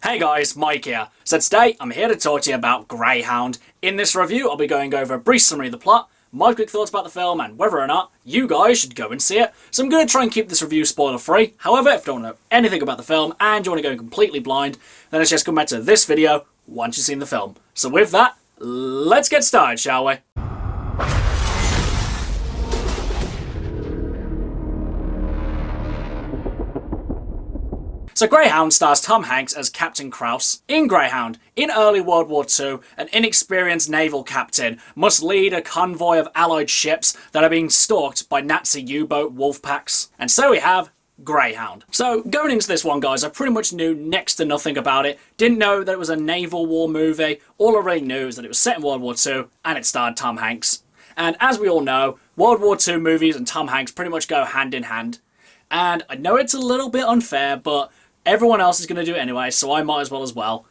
Hey guys, Mike here. So today, I'm here to talk to you about Greyhound. In this review, I'll be going over a brief summary of the plot, my quick thoughts about the film, and whether or not you guys should go and see it. So I'm going to try and keep this review spoiler free. However, if you don't know anything about the film, and you want to go completely blind, then let's just come back to this video once you've seen the film. So with that, let's get started, shall we? So Greyhound stars Tom Hanks as Captain Kraus. In Greyhound, in early World War II, an inexperienced naval captain must lead a convoy of Allied ships that are being stalked by Nazi U-boat wolf packs. And so we have Greyhound. So going into this one, guys, I pretty much knew next to nothing about it. Didn't know that it was a naval war movie. All I really knew is that it was set in World War II and it starred Tom Hanks. And as we all know, World War II movies and Tom Hanks pretty much go hand in hand. And I know it's a little bit unfair, but everyone else is going to do it anyway, so I might as well.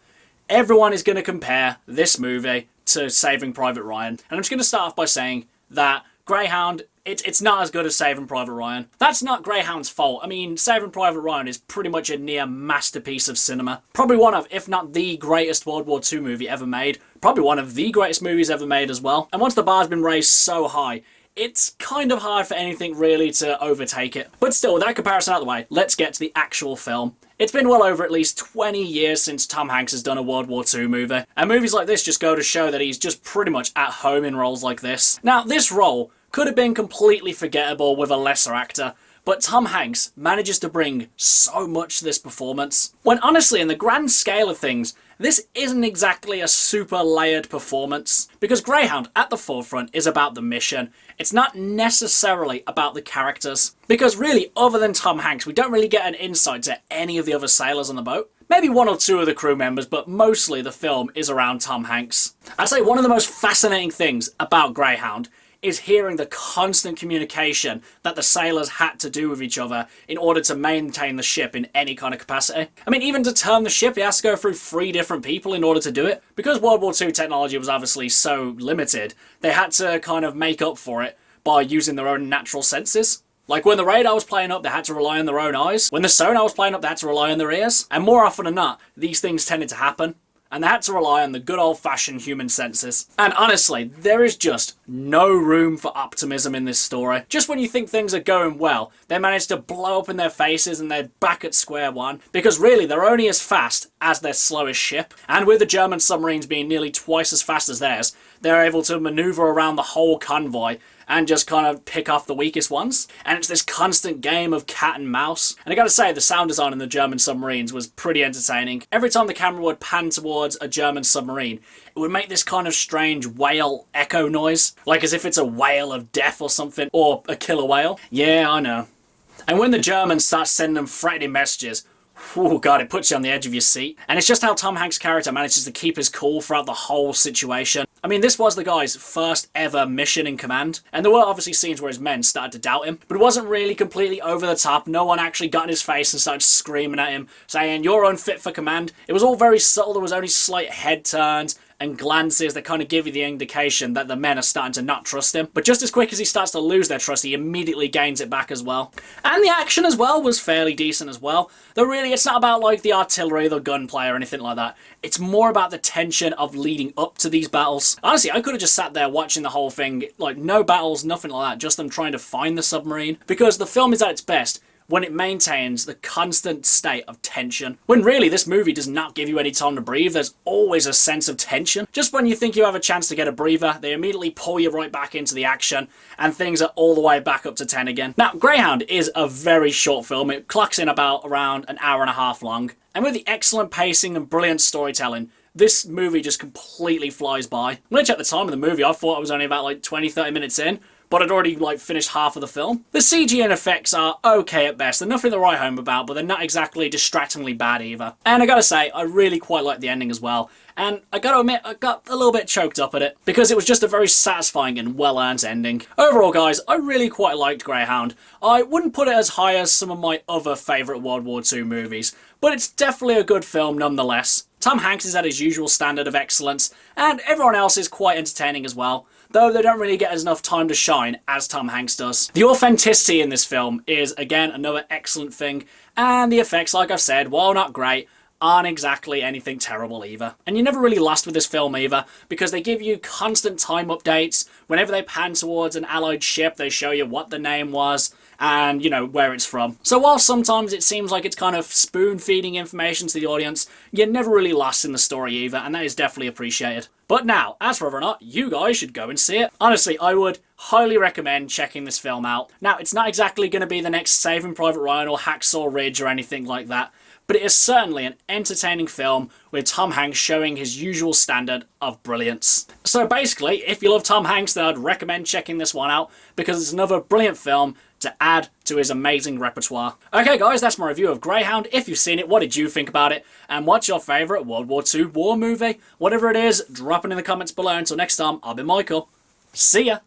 Everyone is going to compare this movie to Saving Private Ryan. And I'm just going to start off by saying that Greyhound, it's not as good as Saving Private Ryan. That's not Greyhound's fault. I mean, Saving Private Ryan is pretty much a near masterpiece of cinema. Probably one of, if not the greatest World War II movie ever made. Probably one of the greatest movies ever made as well. And once the bar's been raised so high, it's kind of hard for anything really to overtake it. But still, with that comparison out of the way, let's get to the actual film. It's been well over at least 20 years since Tom Hanks has done a World War II movie, and movies like this just go to show that he's just pretty much at home in roles like this. Now, this role could have been completely forgettable with a lesser actor, but Tom Hanks manages to bring so much to this performance. When honestly, in the grand scale of things, this isn't exactly a super layered performance, because Greyhound at the forefront is about the mission. It's not necessarily about the characters, because really, other than Tom Hanks, we don't really get an insight to any of the other sailors on the boat. Maybe one or two of the crew members, but mostly the film is around Tom Hanks. I'd say one of the most fascinating things about Greyhound is hearing the constant communication that the sailors had to do with each other in order to maintain the ship in any kind of capacity. I mean, even to turn the ship, he has to go through 3 different people in order to do it. Because World War II technology was obviously so limited, they had to kind of make up for it by using their own natural senses. Like when the radar was playing up, they had to rely on their own eyes. When the sonar was playing up, they had to rely on their ears. And more often than not, these things tended to happen. And they had to rely on the good old-fashioned human senses. And honestly, there is just no room for optimism in this story. Just when you think things are going well, they manage to blow up in their faces and they're back at square one. Because really, they're only as fast as their slowest ship. And with the German submarines being nearly twice as fast as theirs, they're able to maneuver around the whole convoy and just kind of pick off the weakest ones. And it's this constant game of cat and mouse. And I gotta say, the sound design in the German submarines was pretty entertaining. Every time the camera would pan towards a German submarine, it would make this kind of strange whale echo noise. Like as if it's a whale of death or something, or a killer whale. Yeah, I know. And when the Germans start sending them threatening messages, oh god, it puts you on the edge of your seat. And it's just how Tom Hanks' character manages to keep his cool throughout the whole situation. I mean, this was the guy's first ever mission in command, and there were obviously scenes where his men started to doubt him, but it wasn't really completely over the top. No one actually got in his face and started screaming at him, saying, "You're unfit for command." It was all very subtle. There was only slight head turns and glances that kind of give you the indication that the men are starting to not trust him. But just as quick as he starts to lose their trust, he immediately gains it back as well. And the action as well was fairly decent as well. Though really, it's not about like the artillery, the gunplay or anything like that. It's more about the tension of leading up to these battles. Honestly, I could have just sat there watching the whole thing, like no battles, nothing like that, just them trying to find the submarine. Because the film is at its best when it maintains the constant state of tension. When really, this movie does not give you any time to breathe. There's always a sense of tension. Just when you think you have a chance to get a breather, they immediately pull you right back into the action, and things are all the way back up to 10 again. Now, Greyhound is a very short film. It clocks in about around an hour and a half long. And with the excellent pacing and brilliant storytelling, this movie just completely flies by. Which at the time of the movie, I thought I was only about like 20-30 minutes in, but I'd already like finished half of the film. The CG and effects are okay at best. They're nothing to write home about, but they're not exactly distractingly bad either. And I gotta say, I really quite like the ending as well. And I gotta admit, I got a little bit choked up at it, because it was just a very satisfying and well-earned ending. Overall, guys, I really quite liked Greyhound. I wouldn't put it as high as some of my other favourite World War II movies, but it's definitely a good film nonetheless. Tom Hanks is at his usual standard of excellence, and everyone else is quite entertaining as well, though they don't really get enough time to shine as Tom Hanks does. The authenticity in this film is, again, another excellent thing, and the effects, like I've said, while not great, aren't exactly anything terrible either. And you're never really lost with this film either, because they give you constant time updates. Whenever they pan towards an Allied ship, they show you what the name was and, you know, where it's from. So while sometimes it seems like it's kind of spoon-feeding information to the audience, you're never really lost in the story either, and that is definitely appreciated. But now, as for whether or not you guys should go and see it, honestly, I would highly recommend checking this film out. Now, it's not exactly going to be the next Saving Private Ryan or Hacksaw Ridge or anything like that, but it is certainly an entertaining film with Tom Hanks showing his usual standard of brilliance. So basically, if you love Tom Hanks, then I'd recommend checking this one out, because it's another brilliant film to add to his amazing repertoire. Okay guys, that's my review of Greyhound. If you've seen it, what did you think about it? And what's your favourite World War II war movie? Whatever it is, drop it in the comments below. Until next time, I've been Michael. See ya!